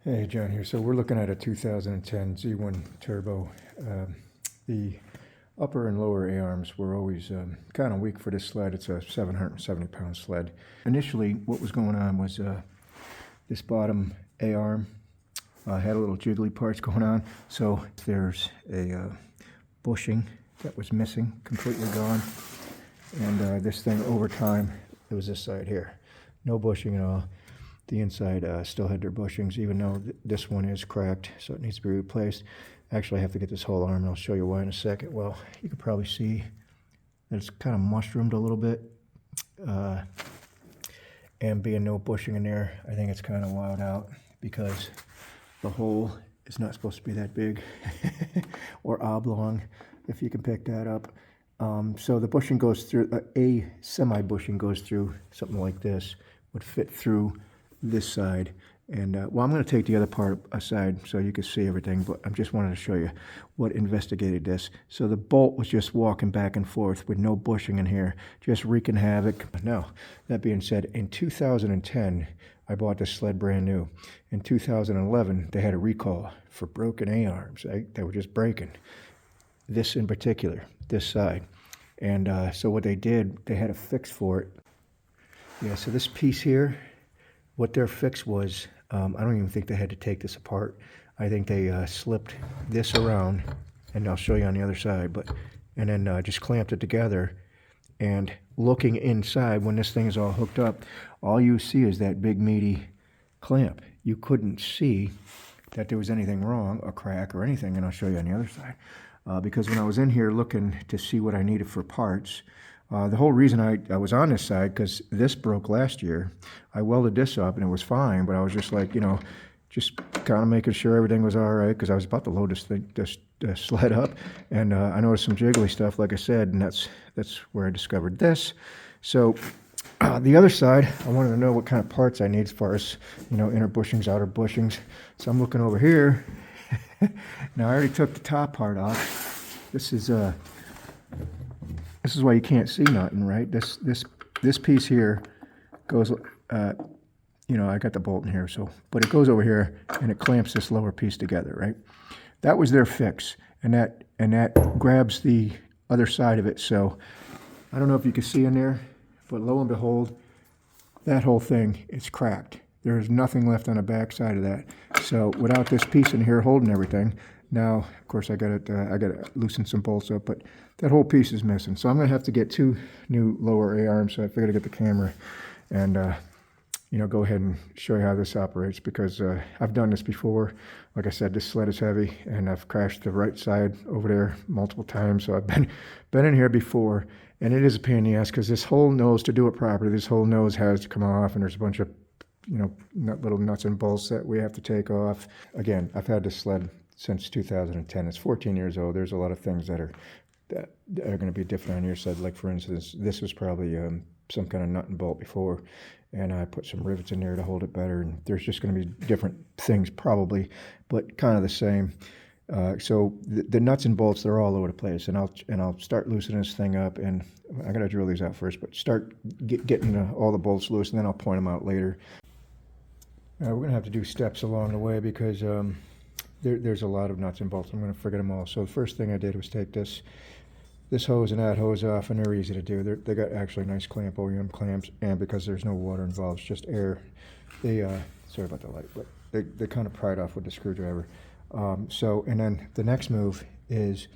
Hey, John here. So we're looking at a 2010 Z1 Turbo. The upper and lower A-arms were always kind of weak for this sled. It's a 770-pound sled. Initially, what was going on was this bottom A-arm had a little jiggly parts going on. So there's a bushing that was missing, completely gone. And this thing, over time, it was this side here. No bushing at all. The inside still had their bushings, even though this one is cracked, so it needs to be replaced. Actually, I have to get this whole arm, and I'll show you why in a second. Well, you can probably see that it's kind of mushroomed a little bit. And being no bushing in there, I think it's kind of wowed out because the hole is not supposed to be that big or oblong, if you can pick that up. So the bushing goes through, a semi-bushing goes through something like this, would fit through this side. And well, I'm going to take the other part aside so you can see everything, but I just wanted to show you what investigated this. So the bolt was just walking back and forth with no bushing in here, just wreaking havoc. Now, that being said, in 2010, I bought this sled brand new. In 2011, they had a recall for broken A-arms. They were just breaking. This in particular, this side. And so what they did, they had a fix for it. Yeah, so this piece here, what their fix was, I don't even think they had to take this apart. I think they slipped this around, and I'll show you on the other side, and then just clamped it together. And looking inside, when this thing is all hooked up, all you see is that big meaty clamp. You couldn't see that there was anything wrong, a crack or anything, and I'll show you on the other side. Because when I was in here looking to see what I needed for parts, the whole reason I was on this side, because this broke last year. I welded this up and it was fine, but I was just like, just kind of making sure everything was all right, because I was about to load this sled up, and I noticed some jiggly stuff, like I said, and that's where I discovered this. So the other side, I wanted to know what kind of parts I need as far as, inner bushings, outer bushings. So I'm looking over here. Now I already took the top part off. This is why you can't see nothing, right? This piece here goes, I got the bolt in here, but it goes over here and it clamps this lower piece together, right? That was their fix, and that grabs the other side of it. So I don't know if you can see in there, but lo and behold, that whole thing is cracked. There is nothing left on the back side of that. So without this piece in here holding everything, now, of course, I got to loosen some bolts up, but that whole piece is missing. So I'm going to have to get 2 new lower A-arms. So I figured to get the camera and, go ahead and show you how this operates, because I've done this before. Like I said, this sled is heavy, and I've crashed the right side over there multiple times. So I've been in here before, and it is a pain in the ass, because this whole nose, to do it properly, this whole nose has to come off, and there's a bunch of, little nuts and bolts that we have to take off. Again, I've had this sled since 2010. It's 14 years old. There's a lot of things that are going to be different on your side. Like, for instance, this was probably some kind of nut and bolt before, and I put some rivets in there to hold it better. And there's just going to be different things probably, but kind of the same. So the nuts and bolts, they're all over the place, and I'll start loosening this thing up, and I got to drill these out first, but start getting all the bolts loose, and then I'll point them out later. We're going to have to do steps along the way, because there's a lot of nuts and bolts. I'm going to forget them all. So the first thing I did was take this hose and that hose off, and they're easy to do. They got actually nice clamp, OEM clamps, and because there's no water involved, it's just air. Sorry about the light, but they kind of pry it off with the screwdriver. And then the next move is,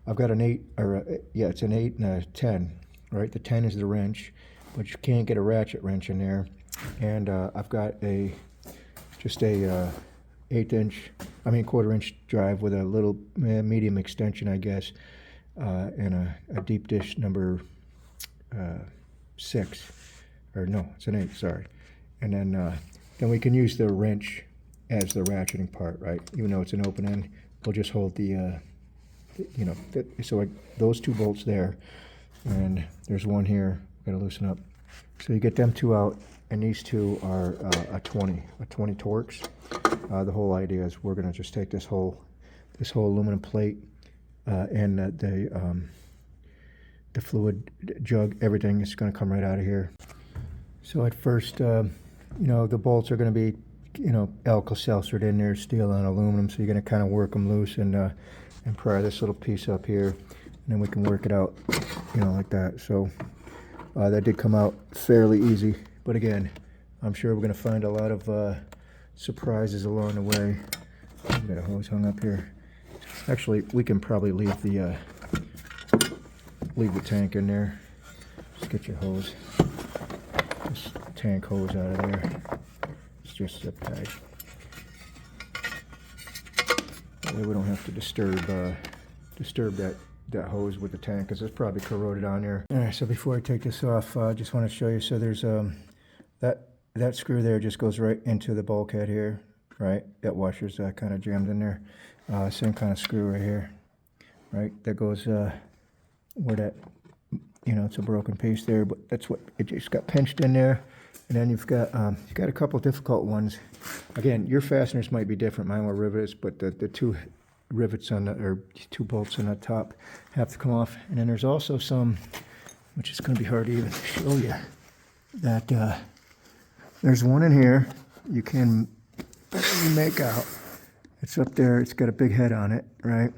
I've got it's an 8 and a 10, right? The 10 is the wrench, but you can't get a ratchet wrench in there. And I've got just a 1/4-inch drive with a little medium extension, I guess, and a deep dish number 6, or no, it's an 8, sorry. And then we can use the wrench as the ratcheting part, right? Even though it's an open end, we'll just hold those 2 bolts there, and there's one here. Got to loosen up. So you get them 2 out, and these 2 are a 20 Torx. The whole idea is we're going to just take this whole aluminum plate and the fluid jug, everything is going to come right out of here. So at first, the bolts are going to be Alka-Seltzered in there, steel on aluminum. So you're going to kind of work them loose and pry this little piece up here, and then we can work it out, like that. So that did come out fairly easy, but again, I'm sure we're going to find a lot of surprises along the way. I've got a hose hung up here. Actually, we can probably leave the tank in there. Just get your hose, this tank hose out of there. It's just zip tied. That way we don't have to disturb that hose with the tank, because it's probably corroded on there. All right, so before I take this off, I just want to show you. So there's that screw there just goes right into the bulkhead here, right? That washer's kind of jammed in there. Same kind of screw right here, right? That goes where that, it's a broken piece there, but that's what it just got pinched in there. And then you've got a couple difficult ones. Again, your fasteners might be different. Mine were rivets, but the two rivets or two bolts on the top have to come off. And then there's also some, which is going to be hard to even show you, that there's one in here you can barely make out. It's up there. It's got a big head on it, right?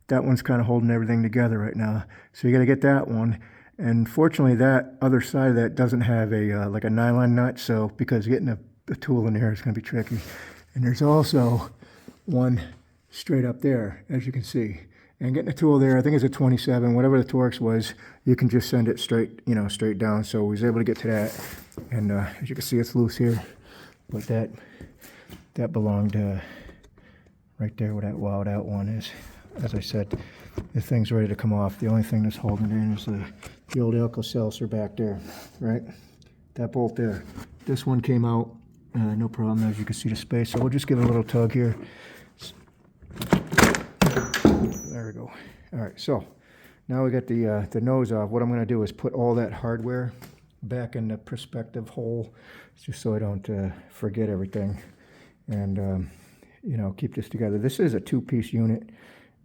That one's kind of holding everything together right now. So you got to get that one. And fortunately, that other side of that doesn't have a like a nylon nut. So because getting a tool in there is going to be tricky. And there's also one straight up there, as you can see. And getting a tool there, I think it's a 27, whatever the Torx was, you can just send it straight, straight down. So we was able to get to that. And as you can see, it's loose here. But that belonged right there where that wowed out one is. As I said, the thing's ready to come off. The only thing that's holding it in is the old Alka-Seltzer back there, right? That bolt there. This one came out, no problem, as you can see the space. So we'll just give it a little tug here. There we go. All right, so now we got the nose off. What I'm going to do is put all that hardware back in the perspective hole, just so I don't forget everything, and keep this together. This is a two-piece unit,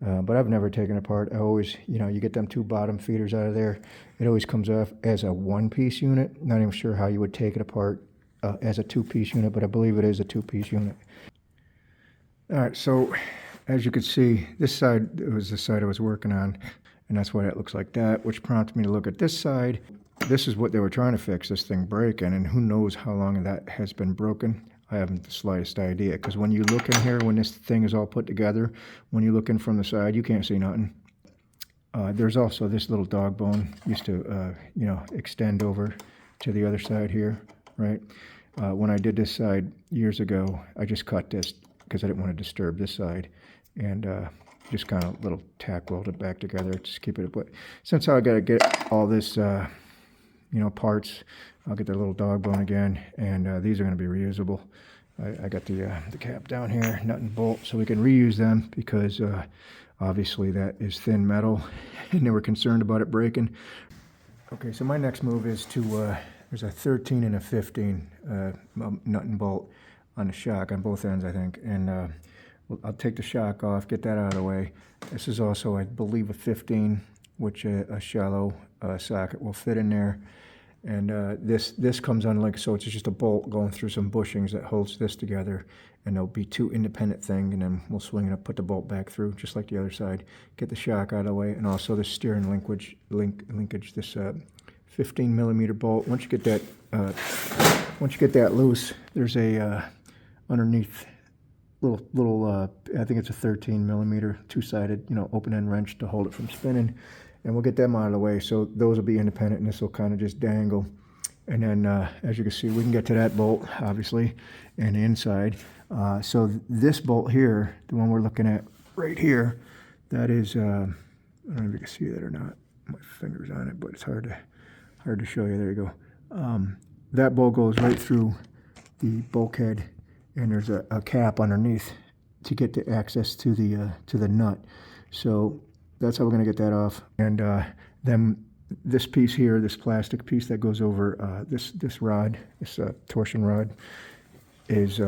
but I've never taken it apart. I always, you get them two bottom feeders out of there. It always comes off as a one-piece unit. Not even sure how you would take it apart as a two-piece unit, but I believe it is a two-piece unit. All right, so as you can see, this side was the side I was working on, and that's why that looks like that, which prompted me to look at this side. This is what they were trying to fix, this thing breaking, and who knows how long that has been broken. I haven't the slightest idea, because when you look in here, when this thing is all put together, when you look in from the side, you can't see nothing. There's also this little dog bone used to, extend over to the other side here, right? When I did this side years ago, I just cut this because I didn't want to disturb this side, and just kind of little tack welded back together to keep it. But since I got to get all this, parts, I'll get the little dog bone again, and these are going to be reusable. I got the cap down here, nut and bolt, so we can reuse them, because obviously that is thin metal, and they were concerned about it breaking. Okay, so my next move is to, there's a 13 and a 15 nut and bolt on the shock on both ends, I think, and I'll take the shock off, get that out of the way. This is also, I believe, a 15, which a shallow socket will fit in there. And this comes on like so. It's just a bolt going through some bushings that holds this together, and there'll be two independent things, and then we'll swing it up, put the bolt back through, just like the other side. Get the shock out of the way, and also the steering linkage. This 15 millimeter bolt. Once you get that loose, there's a underneath little I think it's a 13 millimeter two-sided open end wrench to hold it from spinning. And we'll get them out of the way, so those will be independent, and this will kind of just dangle. And then, as you can see, we can get to that bolt, obviously, and the inside. So this bolt here, the one we're looking at right here, that is, I don't know if you can see that or not. My finger's on it, but it's hard to show you. There you go. That bolt goes right through the bulkhead, and there's a cap underneath to get the access to the nut. So that's how we're going to get that off. And then this piece here, this plastic piece that goes over this rod, this torsion rod, is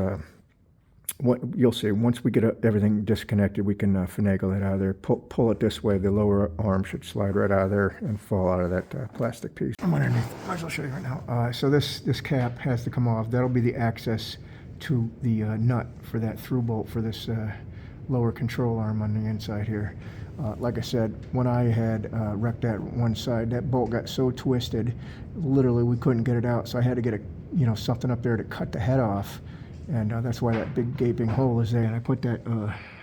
what you'll see. Once we get everything disconnected, we can finagle it out of there. Pull it this way. The lower arm should slide right out of there and fall out of that plastic piece. I'm underneath. Might as well show you right now. So this cap has to come off. That'll be the access to the nut for that through bolt for this lower control arm on the inside here. Like I said, when I had wrecked that one side, that bolt got so twisted, literally we couldn't get it out. So I had to get something up there to cut the head off, and that's why that big gaping hole is there. And I put that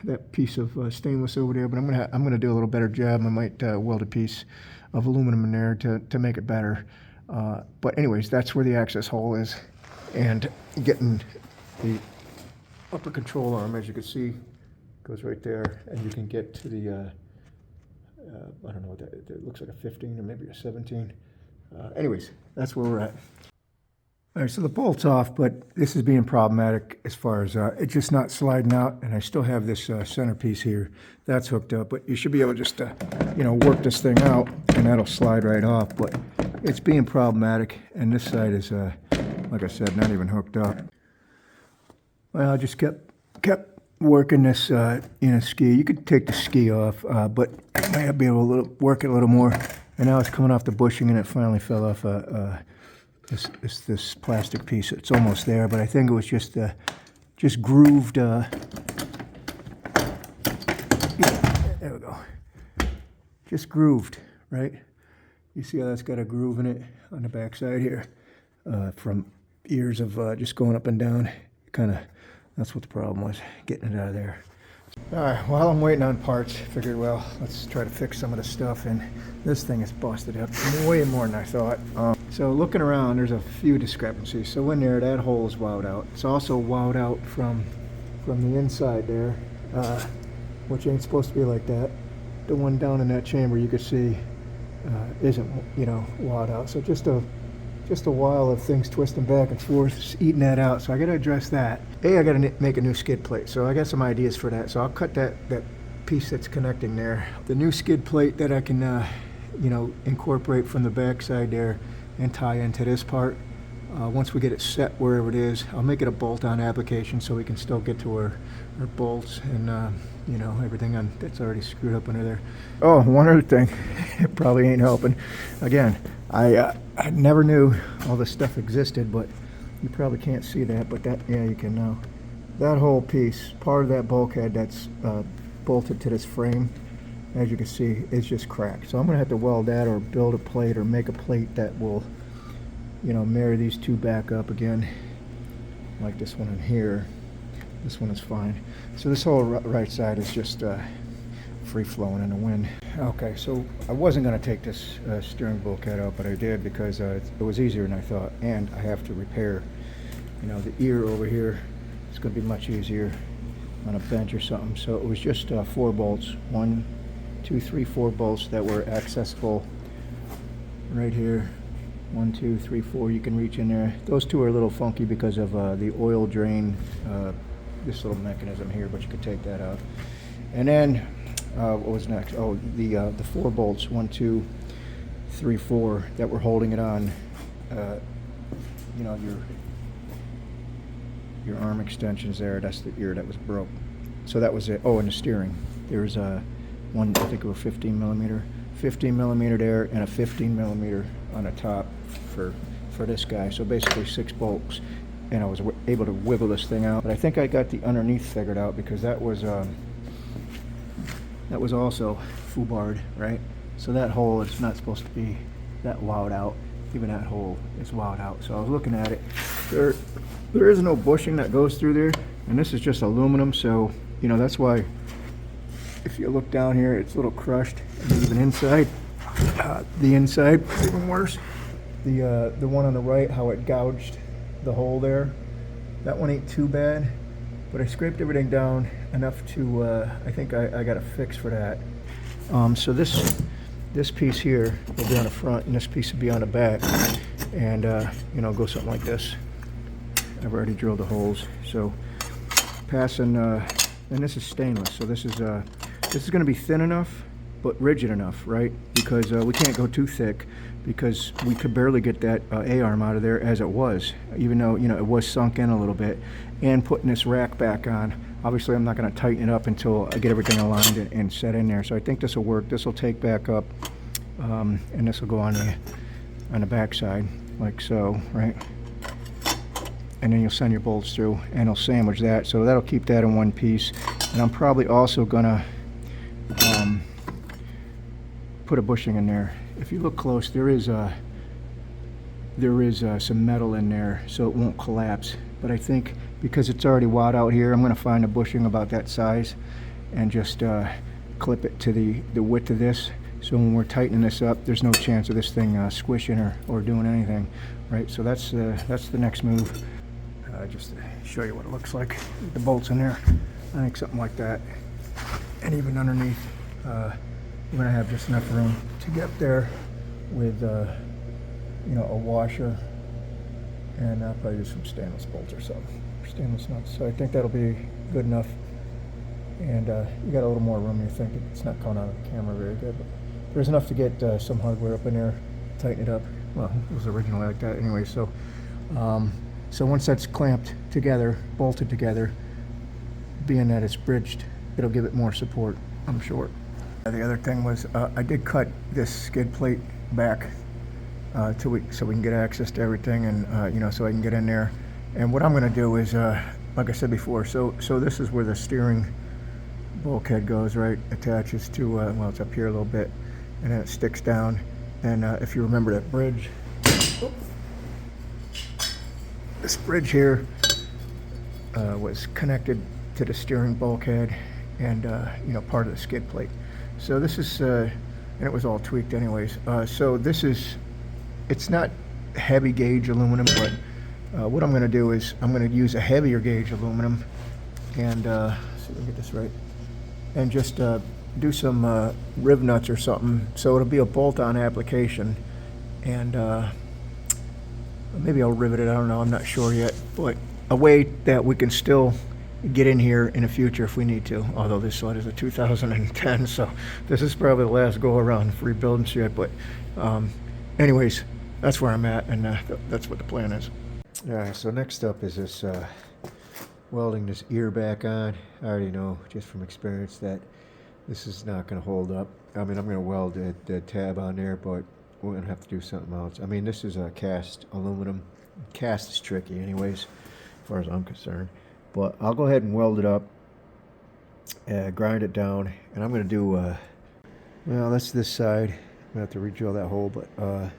that piece of stainless over there, but I'm gonna do a little better job. I might weld a piece of aluminum in there to make it better. But anyways, that's where the access hole is, and getting the upper control arm, as you can see, goes right there, and you can get to the I don't know what that, it looks like a 15 or maybe a 17. Anyways, that's where we're at. All right, so the bolt's off, but this is being problematic as far as it's just not sliding out, and I still have this centerpiece here that's hooked up, but you should be able just to, work this thing out, and that'll slide right off, but it's being problematic, and this side is, like I said, not even hooked up. Well, I just kept working this in a ski. You could take the ski off, but I might be able to work it a little more. And now it's coming off the bushing, and it finally fell off this plastic piece. It's almost there, but I think it was just grooved. Yeah, there we go. Just grooved, right? You see how that's got a groove in it on the back side here, from years of just going up and down. That's what the problem was, getting it out of there. All right, while I'm waiting on parts, figured, well, let's try to fix some of the stuff, and this thing is busted up way more than I thought. So looking around, there's a few discrepancies. So in there, that hole is wowed out. It's also wowed out from the inside there, which ain't supposed to be like that. The one down in that chamber, you can see, isn't, wowed out. So just a while of things twisting back and forth, eating that out. So I got to address that. I got to make a new skid plate. So I got some ideas for that. So I'll cut that piece that's connecting there. The new skid plate that I can, incorporate from the back side there and tie into this part. Once we get it set wherever it is, I'll make it a bolt-on application so we can still get to our bolts and, everything that's already screwed up under there. Oh, one other thing. It probably ain't helping. Again, I never knew all this stuff existed, but you probably can't see that, but you can now. That whole piece, part of that bulkhead that's bolted to this frame, as you can see, is just cracked. So I'm going to have to weld that or build a plate or make a plate that will, marry these two back up again, like this one in here. This one is fine. So this whole right side is just free-flowing in the wind. Okay, so I wasn't going to take this steering bulkhead out, but I did because it was easier than I thought, and I have to repair, the ear over here. It's going to be much easier on a bench or something. So it was just 4 bolts, 1, 2, 3, 4 bolts that were accessible right here. 1, 2, 3, 4. You can reach in there. Those 2 are a little funky because of the oil drain. This little mechanism here, but you could take that out. And then what was next? Oh, the 4 bolts, 1, 2, 3, 4 that were holding it on. Your arm extensions there. That's the ear that was broke. So that was it. Oh, and the steering. There's one, I think it was 15 millimeter there, and a 15 millimeter on the top for this guy. So basically 6 bolts. And I was able to wiggle this thing out. But I think I got the underneath figured out because that was also foobarred, right? So that hole is not supposed to be that wowed out. Even that hole is wowed out. So I was looking at it. There is no bushing that goes through there, and this is just aluminum. So that's why if you look down here, it's a little crushed. And even inside, the inside is even worse. The one on the right, how it gouged the hole there, that one ain't too bad, but I scraped everything down enough to I think I got a fix for that. So this piece here will be on the front, and this piece will be on the back, and go something like this. I've already drilled the holes, so passing, and this is stainless, so this is going to be thin enough but rigid enough, right? Because we can't go too thick, because we could barely get that A-arm out of there as it was, even though it was sunk in a little bit. And putting this rack back on, obviously I'm not going to tighten it up until I get everything aligned and set in there. So I think this will work. This will take back up, and this will go on the back side like so, right? and then you'll send your bolts through, and it'll sandwich that. So that'll keep that in one piece. And I'm probably also gonna put a bushing in there. If you look close, there is some metal in there, so it won't collapse. But I think because it's already wad out here, I'm gonna find a bushing about that size and just clip it to the width of this. So when we're tightening this up, there's no chance of this thing squishing or doing anything, right? So that's the next move. Just to show you what it looks like. The bolts in there, I think something like that. And even underneath, we're gonna have just enough room to get up there with, you know, a washer and probably just some stainless bolts or something, stainless nuts. So I think that'll be good enough. And you got a little more room. You think it's not coming out of the camera very good, but there's enough to get some hardware up in there, tighten it up. Well, it was originally like that anyway. So, so once that's clamped together, bolted together, being that it's bridged, it'll give it more support, I'm sure. The other thing was I did cut this skid plate back so we can get access to everything, and you know, so I can get in there. And what I'm going to do is, like I said before, so this is where the steering bulkhead goes, right? Attaches to well, it's up here a little bit, and then it sticks down. And if you remember that bridge, this bridge here was connected to the steering bulkhead and you know, part of the skid plate. So this is and it was all tweaked anyways. So this is, it's not heavy gauge aluminum, but what I'm going to do is I'm going to use a heavier gauge aluminum and see if we can get this right, and just do some riv nuts or something, so it'll be a bolt-on application. And maybe I'll rivet it, I don't know, I'm not sure yet, but a way that we can still get in here in the future if we need to. Although this sled is a 2010, so this is probably the last go around for rebuilding shit. But anyways, that's where I'm at, and that's what the plan is. Alright, so next up is this welding this ear back on. I already know just from experience that this is not going to hold up. I mean, I'm going to weld the tab on there, but we're going to have to do something else. I mean, this is a cast aluminum. Cast is tricky anyways, as far as I'm concerned. But I'll go ahead and weld it up, grind it down, and I'm going to do, well, that's this side. I'm going to have to re-drill that hole, but I'll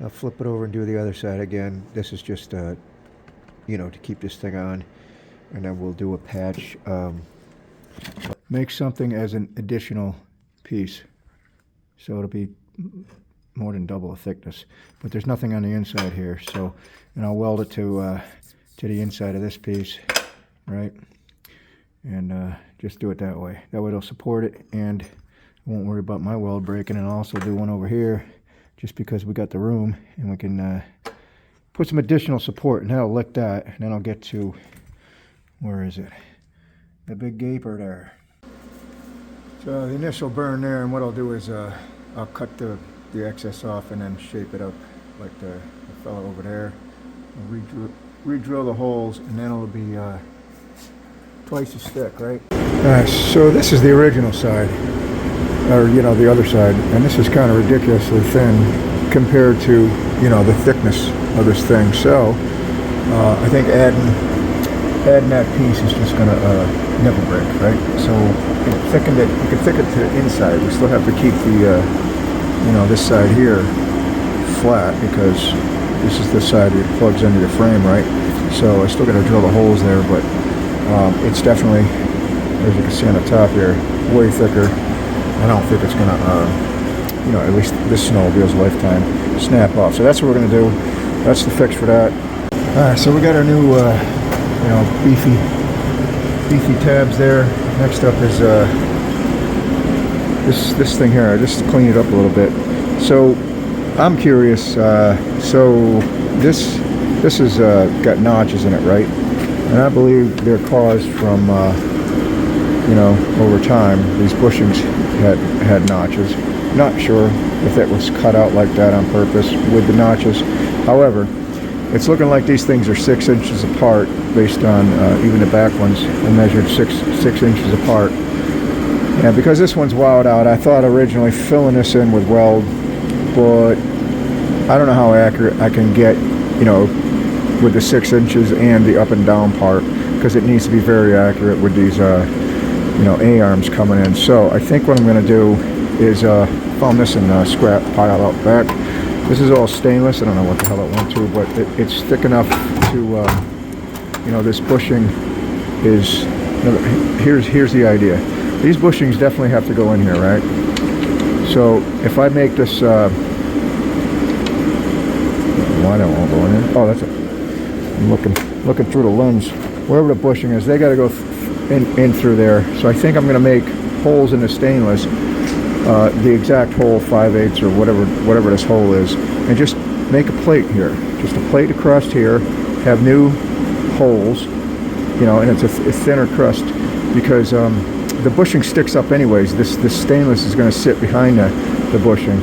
flip it over and do the other side again. This is just, you know, to keep this thing on. And then we'll do a patch. Make something as an additional piece. So it'll be more than double the thickness. But there's nothing on the inside here. So, and I'll weld it to the inside of this piece, right? And just do it that way. That way it'll support it, and I won't worry about my weld breaking. And I'll also do one over here, just because we got the room, and we can put some additional support, and that'll lick that. And then I'll get to, where is it? The big gaper there. So the initial burn there, and what I'll do is I'll cut the excess off and then shape it up like the fellow over there. I'll re-drill the holes, and then it'll be twice as thick, right? Alright, so this is the original side, or you know, the other side, and this is kind of ridiculously thin compared to, you know, the thickness of this thing. So I think adding that piece is just gonna never break, right? So you can thicken it to the inside. We still have to keep the you know, this side here flat, because this is the side that plugs into the frame, right? So I still got to drill the holes there, but it's definitely, as you can see on the top here, way thicker. I don't think it's gonna, you know, at least this snowmobile's lifetime, snap off. So that's what we're gonna do. That's the fix for that. All right, so we got our new, you know, beefy tabs there. Next up is this thing here. I just clean it up a little bit. So I'm curious. So this has got notches in it, right? And I believe they're caused from, you know, over time. These bushings had notches. Not sure if it was cut out like that on purpose with the notches. However, it's looking like these things are 6 inches apart, based on even the back ones. I measured six inches apart. And because this one's wowed out, I thought originally filling this in with weld, but I don't know how accurate I can get, you know, with the 6 inches and the up and down part, because it needs to be very accurate with these you know, A-arms coming in. So I think what I'm going to do is found this in a scrap pile out back. This is all stainless. I don't know what the hell it went to, but it's thick enough to you know, this bushing is, here's the idea. These bushings definitely have to go in here, right? So if I make this why don't I go in there? Oh, that's it. I'm looking through the lens. Wherever the bushing is, they got to go in through there. So I think I'm going to make holes in the stainless, the exact hole, 5/8 or whatever this hole is, and just make a plate here. Just a plate across here. Have new holes, you know, and it's a thinner crust, because the bushing sticks up anyways. This stainless is going to sit behind the bushing.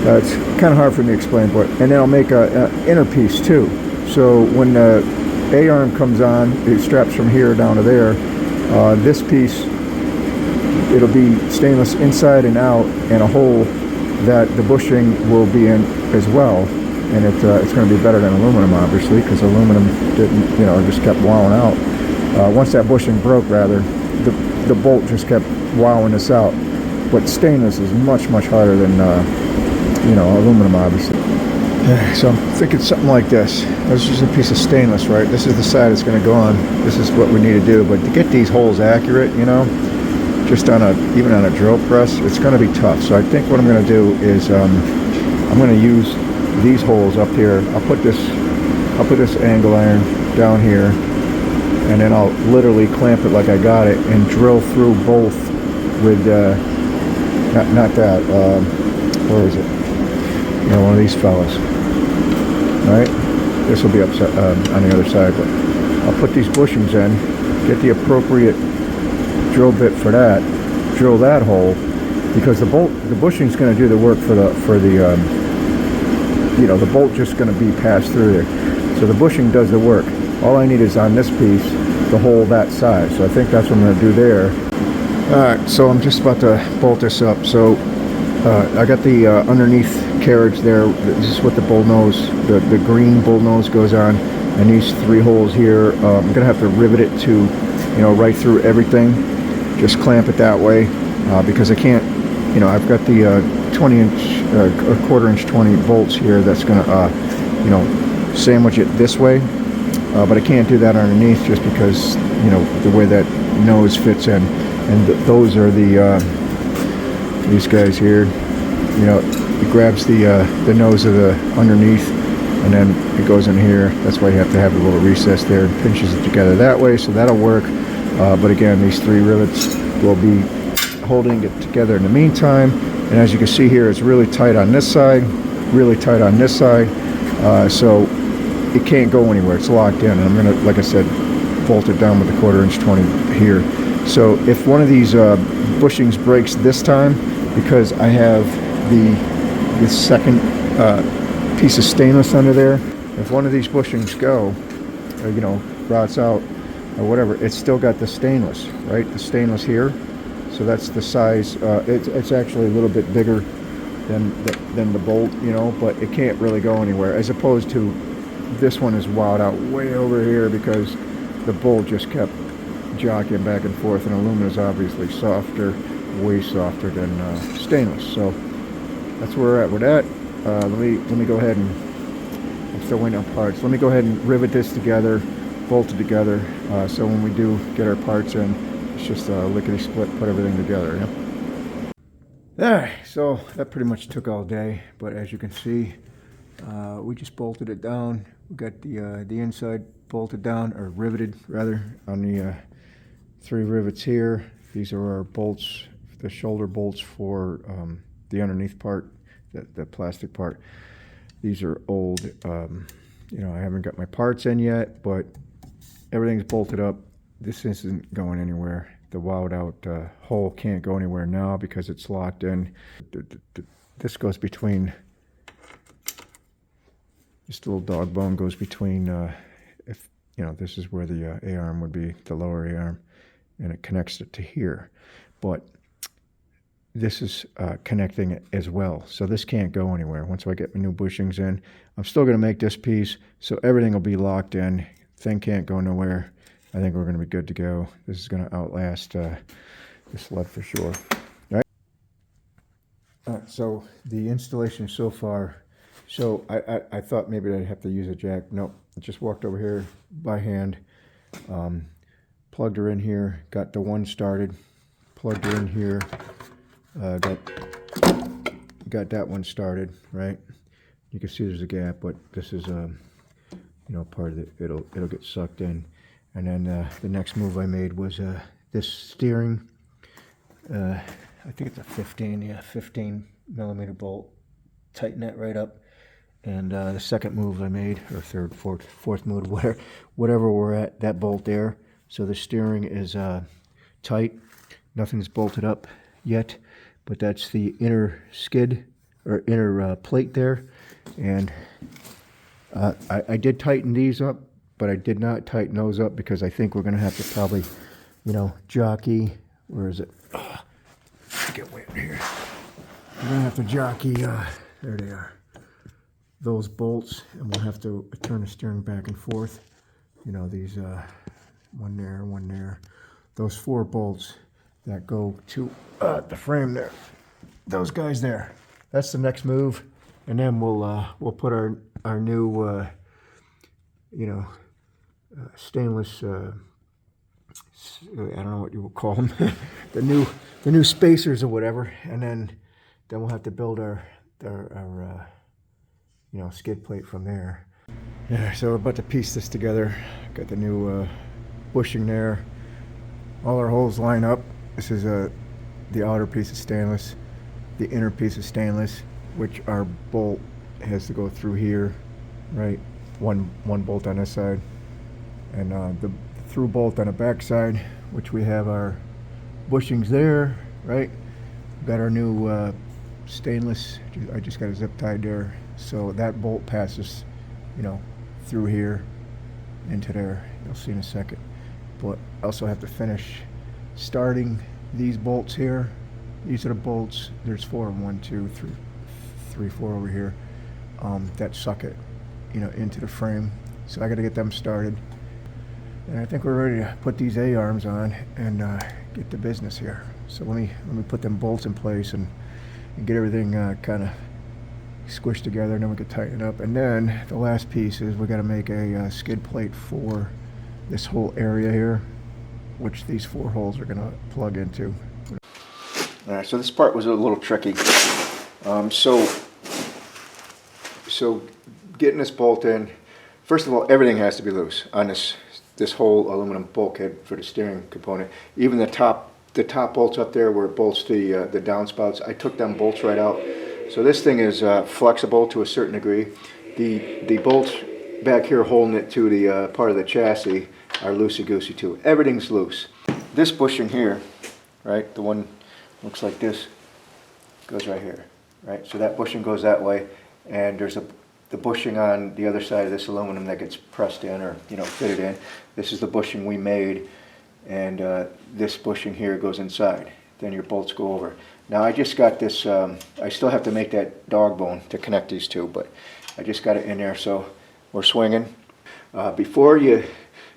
It's kind of hard for me to explain, but and then I'll make a inner piece too. So when the A-arm comes on, it straps from here down to there. This piece, it'll be stainless inside and out, and a hole that the bushing will be in as well. And it's going to be better than aluminum, obviously, because aluminum didn't, you know, just kept wowing out. Once that bushing broke, rather, the bolt just kept wowing this out. But stainless is much harder than you know, aluminum, obviously. So I'm thinking something like this. This is a piece of stainless, right? This is the side it's going to go on. This is what we need to do. But to get these holes accurate, you know, just on even on a drill press, it's going to be tough. So I think what I'm going to do is I'm going to use these holes up here. I'll put this angle iron down here, and then I'll literally clamp it like I got it and drill through both with not that. Where is it? You know, one of these fellas. Right? This will be upset on the other side, but I'll put these bushings in, get the appropriate drill bit for that, drill that hole, because the bushing's going to do the work for the you know, the bolt just going to be passed through there. So the bushing does the work. All I need is on this piece the hole that size. So I think that's what I'm going to do there. Alright, so I'm just about to bolt this up. So I got the underneath carriage there. This is what the bull nose, the green bull nose goes on, and these 3 holes here. I'm gonna have to rivet it to, you know, right through everything. Just clamp it that way, because I can't, you know, I've got the 20-inch, a 1/4-inch 20 bolts here. That's gonna, you know, sandwich it this way, but I can't do that underneath just because, you know, the way that nose fits in. And those are these guys here. You know, it grabs the nose of the underneath, and then it goes in here. That's why you have to have a little recess there, and pinches it together that way, so that'll work. But again, these 3 rivets will be holding it together in the meantime. And as you can see here, it's really tight on this side, really tight on this side, so it can't go anywhere. It's locked in, and I'm gonna, like I said, bolt it down with the 1/4-inch 20 here. So if one of these bushings breaks this time, because I have the second piece of stainless under there, if one of these bushings go, or, you know, rots out or whatever, it's still got the stainless, right? The stainless here. So that's the size. It's actually a little bit bigger than the bolt, you know, but it can't really go anywhere. As opposed to this one is wowed out way over here because the bolt just kept jockeying back and forth, and aluminum is obviously softer, way softer than stainless. So that's where we're at with that. Let me go ahead and, I'm still waiting on parts. Let me go ahead and rivet this together, bolt it together, so when we do get our parts in, it's just a lickety split, put everything together. Yeah. Alright, so that pretty much took all day, but as you can see, we just bolted it down. We got the inside bolted down, or riveted rather, on the 3 rivets here. These are our bolts, the shoulder bolts for the underneath part, the plastic part. These are old. You know, I haven't got my parts in yet, but everything's bolted up. This isn't going anywhere. The wowed out hole can't go anywhere now because it's locked in. This goes between, this little dog bone goes between, if you know, this is where the A-arm would be, the lower A-arm, and it connects it to here. But this is connecting it as well. So this can't go anywhere. Once I get my new bushings in, I'm still going to make this piece, so everything will be locked in. Thing can't go nowhere. I think we're going to be good to go. This is going to outlast the sled for sure. All right. So the installation so far, so I thought maybe I'd have to use a jack. Nope, I just walked over here by hand, plugged her in here, got the one started, plugged her in here, got that one started, right? You can see there's a gap, but this is part of it. It'll get sucked in. And then the next move I made was this steering. I think it's a 15 millimeter bolt. Tighten that right up. And the second move I made, or third, fourth move, whatever we're at, that bolt there. So the steering is tight. Nothing's bolted up yet, but that's the inner skid or inner plate there. And I did tighten these up, but I did not tighten those up because I think we're going to have to probably, jockey. Where is it? Get way over here. We're going to have to jockey. There they are. Those bolts, and we'll have to turn the steering back and forth. These one there. Those 4 bolts that go to the frame there. Those guys there. That's the next move, and then we'll put our new stainless. I don't know what you would call them. the new spacers or whatever, and then we'll have to build our skid plate from there. Yeah, so we're about to piece this together. Got the new bushing there. All our holes line up. This is the outer piece of stainless, the inner piece of stainless, which our bolt has to go through here, right? One bolt on this side, and the through bolt on the back side, which we have our bushings there, right? Got our new stainless. I just got a zip tied there, so that bolt passes, through here into there. You'll see in a second. But I also have to finish starting these bolts here. These are the bolts. There's 4 of them. 1, 2, 3, 4 over here. That suck it, into the frame. So I got to get them started. And I think we're ready to put these A-arms on and get to business here. So let me put them bolts in place and get everything kind of squished together, and then we can tighten it up. And then the last piece is we got to make a skid plate for this whole area here, which these 4 holes are going to plug into. All right, so this part was a little tricky. So getting this bolt in, first of all, everything has to be loose on this whole aluminum bulkhead for the steering component. Even the top bolts up there where it bolts the downspouts, I took them bolts right out. So this thing is flexible to a certain degree. The bolts back here holding it to the part of the chassis are loosey-goosey too. Everything's loose. This bushing here, right, the one looks like this, goes right here, right? So that bushing goes that way, and there's the bushing on the other side of this aluminum that gets pressed in or fitted in. This is the bushing we made, and this bushing here goes inside. Then your bolts go over. Now I just got this, I still have to make that dog bone to connect these two, but I just got it in there, so we're swinging. Before you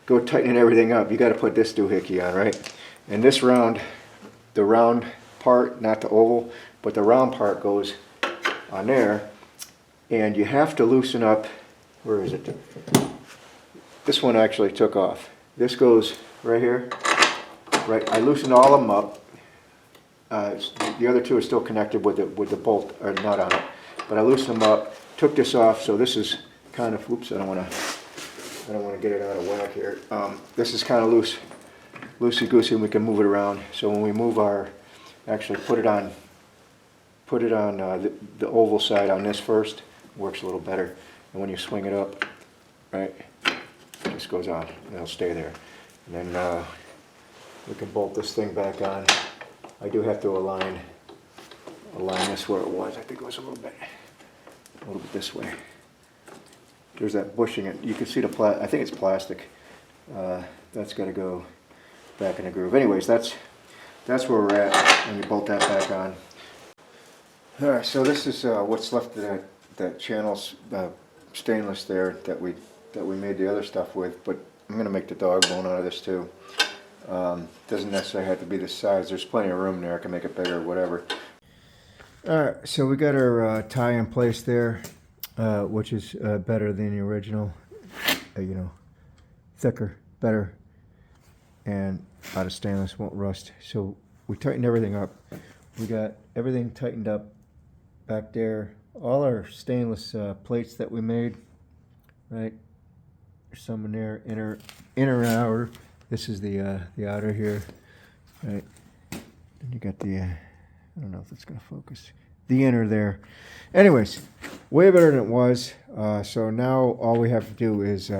go tightening everything up, you got to put this doohickey on, right? And this round, the round part, not the oval, but the round part goes on there, and you have to loosen up, where is it? This one actually took off. This goes right here, right? I loosened all of them up. The other 2 are still connected with the bolt or nut on it, but I loosened them up, took this off, so this is kind of, oops, I don't want to get it out of whack here. This is kind of loosey-goosey, and we can move it around. So when we move actually put it on the oval side on this first, works a little better. And when you swing it up, right, it just goes on, and it'll stay there. And then we can bolt this thing back on. I do have to align this where it was. I think it was a little bit this way. There's that bushing. You can see I think it's plastic. That's got to go back in the groove. Anyways, that's where we're at when you bolt that back on. All right, so this is what's left of that channel's stainless there that we made the other stuff with, but I'm gonna make the dog bone out of this too. Doesn't necessarily have to be this size. There's plenty of room there. I can make it bigger, whatever. All right, so we got our tie in place there, which is better than the original. You know, thicker, better, and out of stainless, won't rust. So we tightened everything up. We got everything tightened up back there. All our stainless plates that we made, right? There's some in there, inner and outer. This is the outer here, right? And you got the I don't know if it's gonna focus. The inner there. Anyways, way better than it was. So now all we have to do is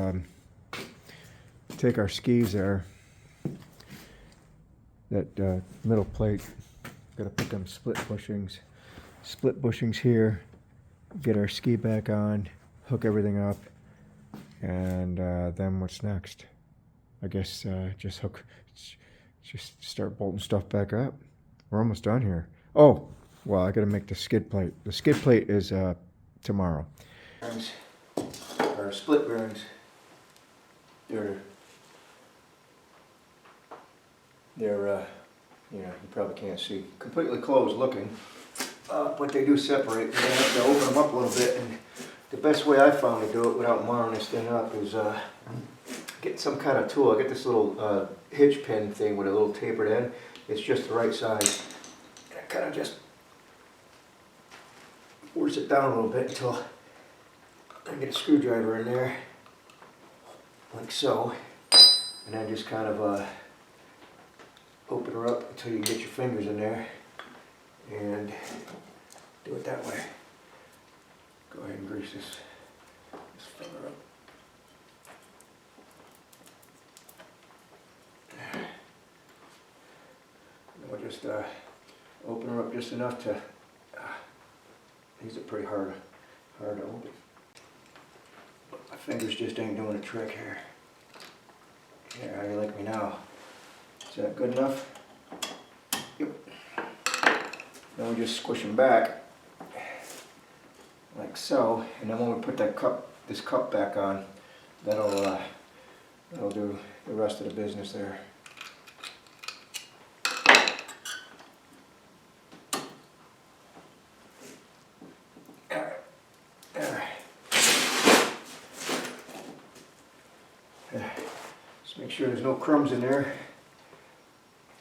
take our skis there. That middle plate. Got to put them split bushings here. Get our ski back on. Hook everything up. And then what's next? I guess just start bolting stuff back up. We're almost done here. Oh, well, I got to make the skid plate. The skid plate is tomorrow. Our split bearings. They're you know, you probably can't see, completely closed looking, but they do separate. You're gonna have to open them up a little bit, and the best way I found to do it without marring this thing up is get some kind of tool. I get this little hitch pin thing with a little tapered end. It's just the right size. And I kind of just force it down a little bit until I get a screwdriver in there, like so, and then just kind of open her up until you get your fingers in there, and do it that way. Go ahead and grease this filler up. And we'll just open her up just enough to. These are pretty hard to open. My fingers just ain't doing a trick here. Here, how do you like me now? Is that good enough? Yep. Then we just squish them back, like so. And then when we put this cup back on, that'll do the rest of the business there. Just make sure there's no crumbs in there.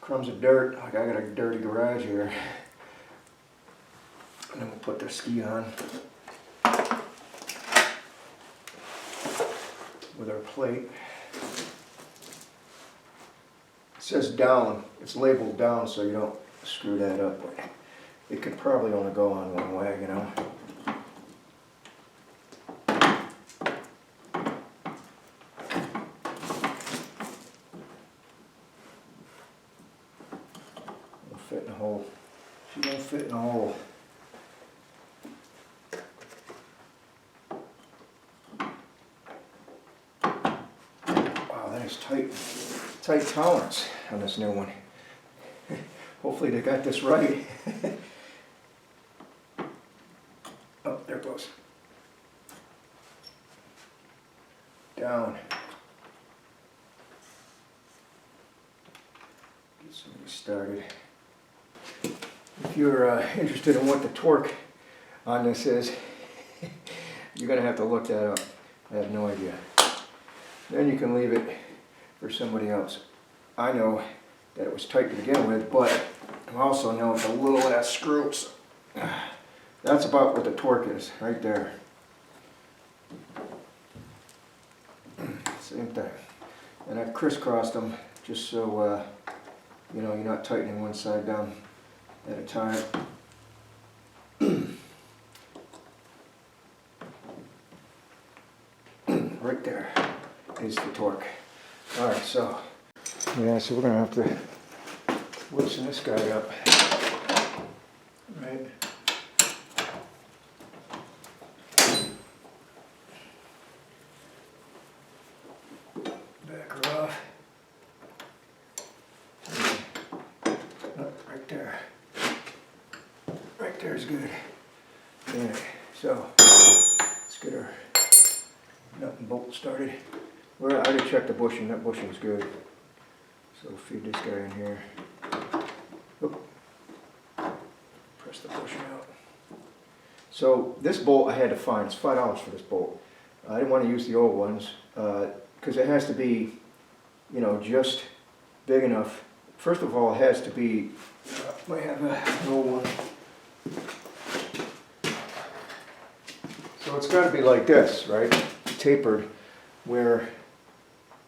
Crumbs of dirt, like I got a dirty garage here. And then we'll put the ski on with our plate. It says down, it's labeled down so you don't screw that up. It could probably only go on one way, you know. Fit in a hole. She won't fit in a hole. Wow, that is tight tolerance on this new one. Hopefully they got this right. Oh, there it goes. Down. Get somebody started. If you're interested in what the torque on this is, you're going to have to look that up. I have no idea. Then you can leave it for somebody else. I know that it was tight to begin with, but I also know it's a little ass screw. So that's about what the torque is, right there. Same thing. And I've crisscrossed them just so you know, you're not tightening one side down at a time. Right there is the torque. Alright, so yeah, so we're gonna have to loosen this guy up. Right. Back her off. Oh, right there. Right there is good. So let's get our nut and bolt started. Well, I already checked the bushing. That bushing's good. So we'll feed this guy in here. Oop. Press the bushing out. So this bolt I had to find. It's $5 for this bolt. I didn't want to use the old ones because it has to be, you know, just big enough. First of all, it has to be. Might have an old one. So it's got to be like this, right? Tapered, where,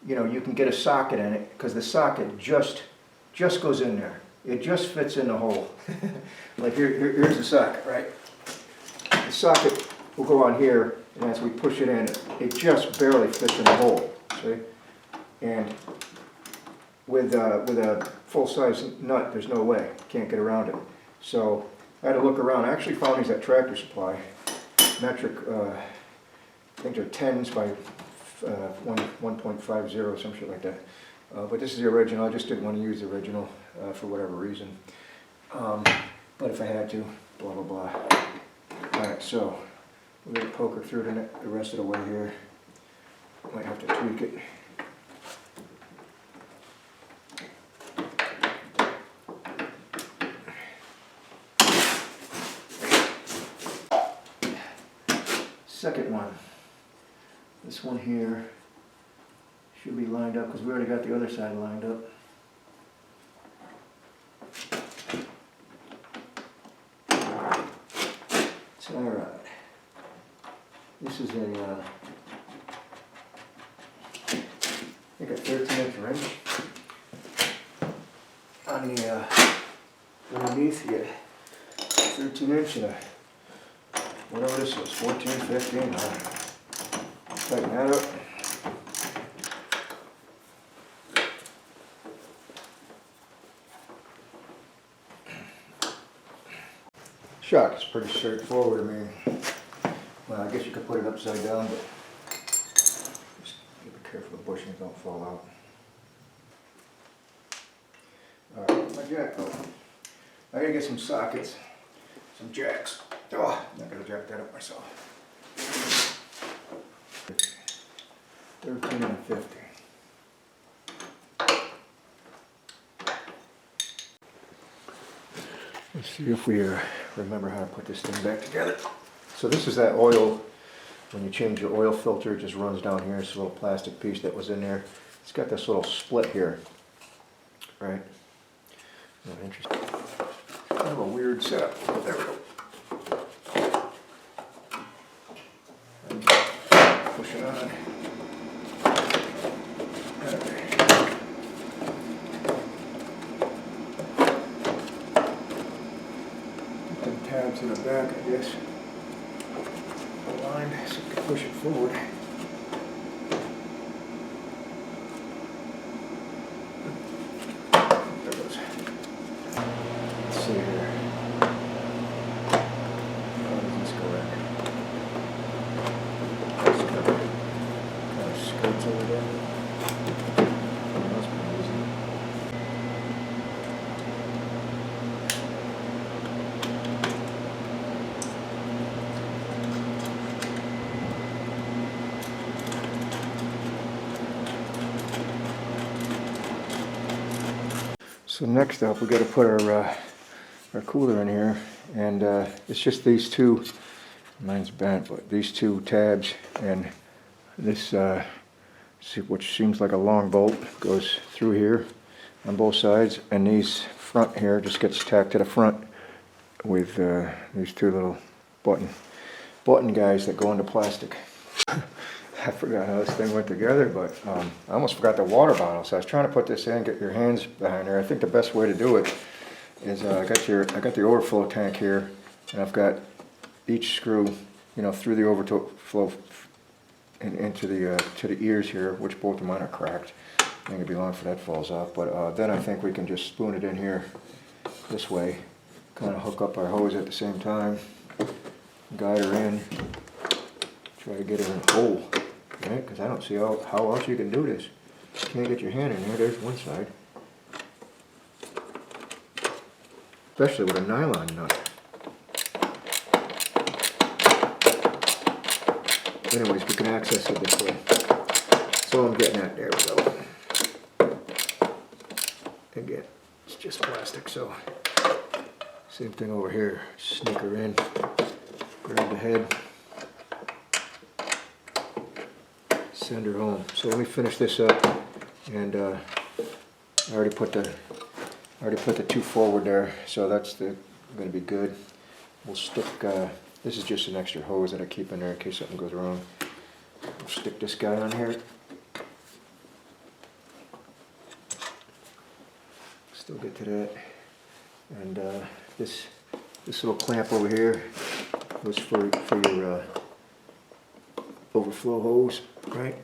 you know, you can get a socket in it, because the socket just goes in there. It just fits in the hole. Like here's the socket, right? The socket will go on here, and as we push it in, it just barely fits in the hole. See? And with a full-size nut, there's no way. Can't get around it. So I had to look around. I actually found these at Tractor Supply. Metric, I think they're 10s by 1.50, some shit like that. But this is the original. I just didn't want to use the original for whatever reason. But if I had to, blah, blah, blah. Alright, so we're going to poke her through the rest of the way here. Might have to tweak it. Second one. This one here should be lined up because we already got the other side lined up. It's alright. This is a, I think a 13-inch wrench. On the underneath you get 13-inch and a whatever this is, 14, 15, tighten that up. Shock is pretty straightforward. I mean, well, I guess you could put it upside down, but just be careful the bushings don't fall out. Alright, my jack though. I gotta get some sockets, some jacks. Oh, I'm not going to jack that up myself. 13 and 15. Let's see if we remember how to put this thing back together. So this is that oil. When you change your oil filter, it just runs down here. It's a little plastic piece that was in there. It's got this little split here. Right? Oh, interesting. Kind of a weird setup. There we go. Push it on. Put them tabs in the back, I guess. Aligned so we can push it forward. There it goes. Let's see here. How does this go in? Skirts over there. That's pretty easy. So next up, we got to put our cooler in here, and it's just these two. Mine's bent, but these two tabs and this, which seems like a long bolt, goes through here on both sides, and these front here just gets tacked to the front with these two little button guys that go into plastic. I forgot how this thing went together, but I almost forgot the water bottle. So I was trying to put this in, get your hands behind there. I think the best way to do it is I got the overflow tank here, and I've got each screw, you know, through the overflow and into the to the ears here, which both of mine are cracked. I think it'd be long if that falls off, but then I think we can just spoon it in here this way, kind of hook up our hose at the same time, guide her in, try to get her in a hole, right? Because I don't see how else you can do this. You can't get your hand in there. There's one side, especially with a nylon nut. anyways, we can access it this way. That's all I'm getting at. There we go. Again, it's just plastic, so same thing over here. Sneak her in, grab the head, send her home. So let me finish this up, and I already put the two forward there, so that's going to be good. We'll stick. This is just an extra hose that I keep in there in case something goes wrong. We'll stick this guy on here. Still get to that, and this little clamp over here was for your overflow hose, right?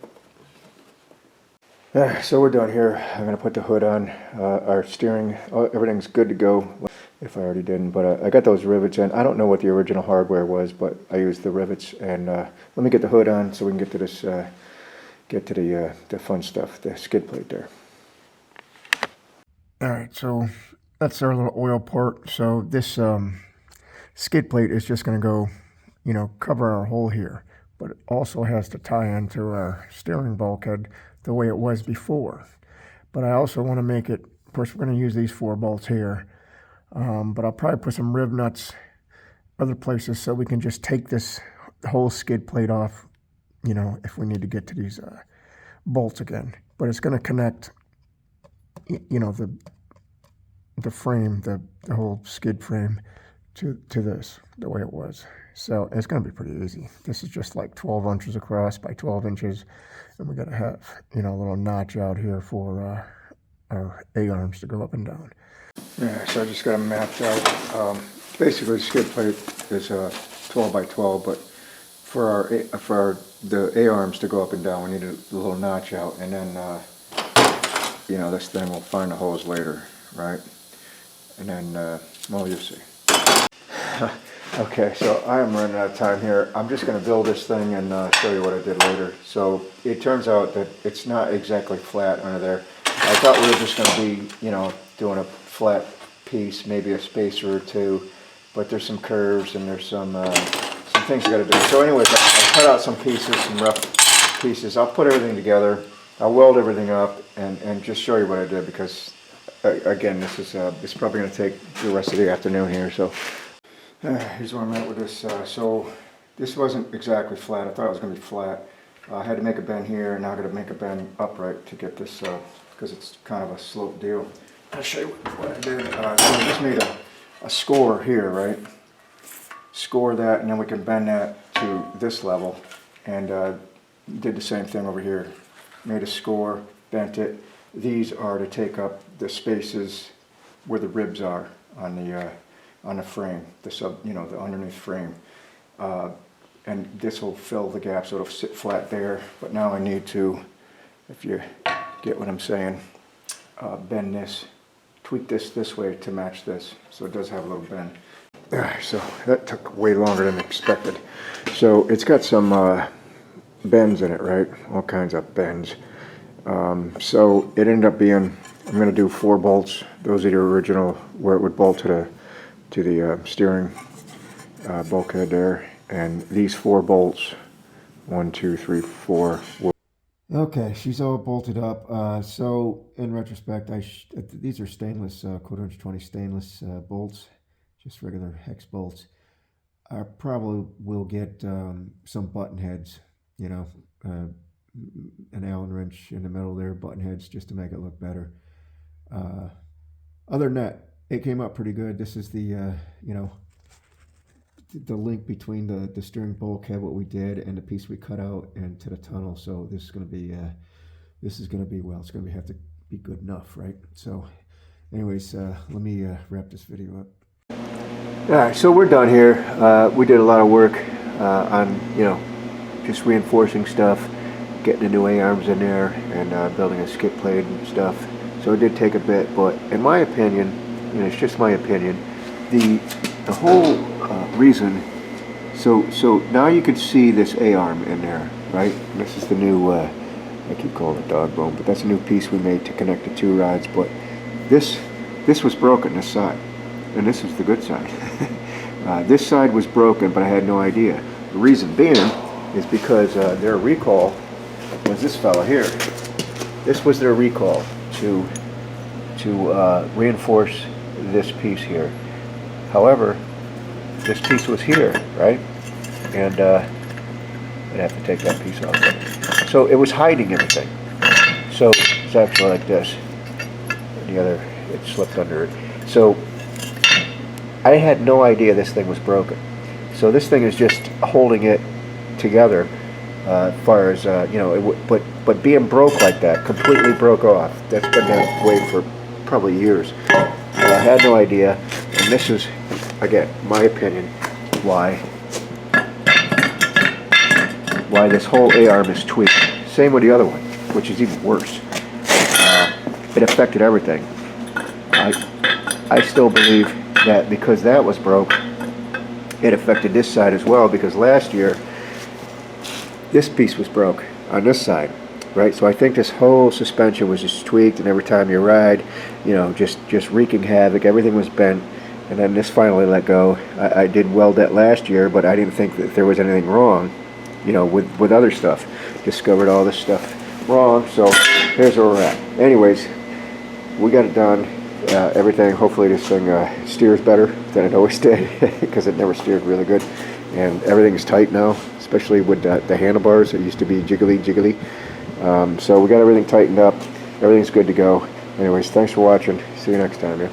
So we're done here. I'm gonna put the hood on. Our steering, everything's good to go. If I already didn't, but I got those rivets in. I don't know what the original hardware was, but I used the rivets. And let me get the hood on so we can get to this, get to the fun stuff, the skid plate there. All right, so that's our little oil port. So this skid plate is just going to go, you know, cover our hole here, but it also has to tie into our steering bulkhead the way it was before. But I also want to make it, of course, we're going to use these 4 bolts here, but I'll probably put some rib nuts other places so we can just take this whole skid plate off, you know, if we need to get to these bolts again. But it's going to connect, you know, the frame, the whole skid frame to this, the way it was. So it's going to be pretty easy. This is just like 12 inches across by 12 inches. And we got to have, you know, a little notch out here for our A-arms to go up and down. Yeah, so I just got them mapped out. Basically, the skid plate is 12 by 12, but for the A-arms to go up and down, we need a little notch out, and then you know, this thing will find the holes later, right? And then, well, you'll see. Okay, so I am running out of time here. I'm just going to build this thing and show you what I did later. So it turns out that it's not exactly flat under there. I thought we were just going to be, you know, doing a flat piece, maybe a spacer or two, but there's some curves and there's some things I got to do. So anyways, I cut out some pieces, some rough pieces. I'll put everything together. I'll weld everything up and just show you what I did, because again, this is probably going to take the rest of the afternoon here. So here's where I'm at with this. So this wasn't exactly flat. I thought it was going to be flat. I had to make a bend here, and now I got to make a bend upright to get this, because it's kind of a slope deal. I'll show you what I did. So I just made a score here, right? Score that, and then we can bend that to this level, and did the same thing over here. Made a score, bent it. These are to take up the spaces where the ribs are on the frame, the underneath frame, and this will fill the gap, so it'll sit flat there. But now I need to, if you get what I'm saying, bend this, tweak this way to match this, so it does have a little bend. So that took way longer than expected. So it's got some bends in it, right? All kinds of bends. So it ended up being, I'm going to do 4 bolts. Those are the original, where it would bolt to the steering bulkhead there. And these 4 bolts, 1, 2, 3, 4. Okay, she's all bolted up. So in retrospect, these are stainless, 1/4 inch 20 stainless bolts, just regular hex bolts. I probably will get some button heads, you know, an Allen wrench in the middle there, button heads, just to make it look better. Other than that, it came out pretty good. This is the, you know, the link between the steering bulkhead, what we did, and the piece we cut out, and to the tunnel. So this is going to be, well, it's going to have to be good enough, right? So anyways, let me wrap this video up. All right, so we're done here. We did a lot of work on, you know, just reinforcing stuff, getting the new A-arms in there, and building a skid plate and stuff. So it did take a bit, but in my opinion, and it's just my opinion, the whole reason, so now you can see this A-arm in there, right? This is the new, I keep calling it dog bone, but that's a new piece we made to connect the 2 rods. But this was broken, this side, and this is the good side. This side was broken, but I had no idea. The reason being is because their recall was this fella here. This was their recall to reinforce this piece here. However, this piece was here, right? And I'd have to take that piece off. So it was hiding everything. So it's actually like this. And the other, it slipped under it. So I had no idea this thing was broken. So this thing is just holding it together, as far as you know. But being broke like that, completely broke off. That's been that way for probably years. I had no idea, and this is, again, my opinion, why this whole A-arm is tweaked. Same with the other one, which is even worse. It affected everything. I still believe that because that was broke, it affected this side as well, because last year this piece was broke on this side, right? So I think this whole suspension was just tweaked, and every time you ride, you know, just wreaking havoc. Everything was bent, and then this finally let go. I did weld that last year, but I didn't think that there was anything wrong, you know, with other stuff. Discovered all this stuff wrong, so here's where we're at. Anyways, we got it done. Everything, hopefully this thing steers better than it always did, because it never steered really good. And everything is tight now, especially with the handlebars. It used to be jiggly. So we got everything tightened up. Everything's good to go. Anyways, thanks for watching. See you next time, man.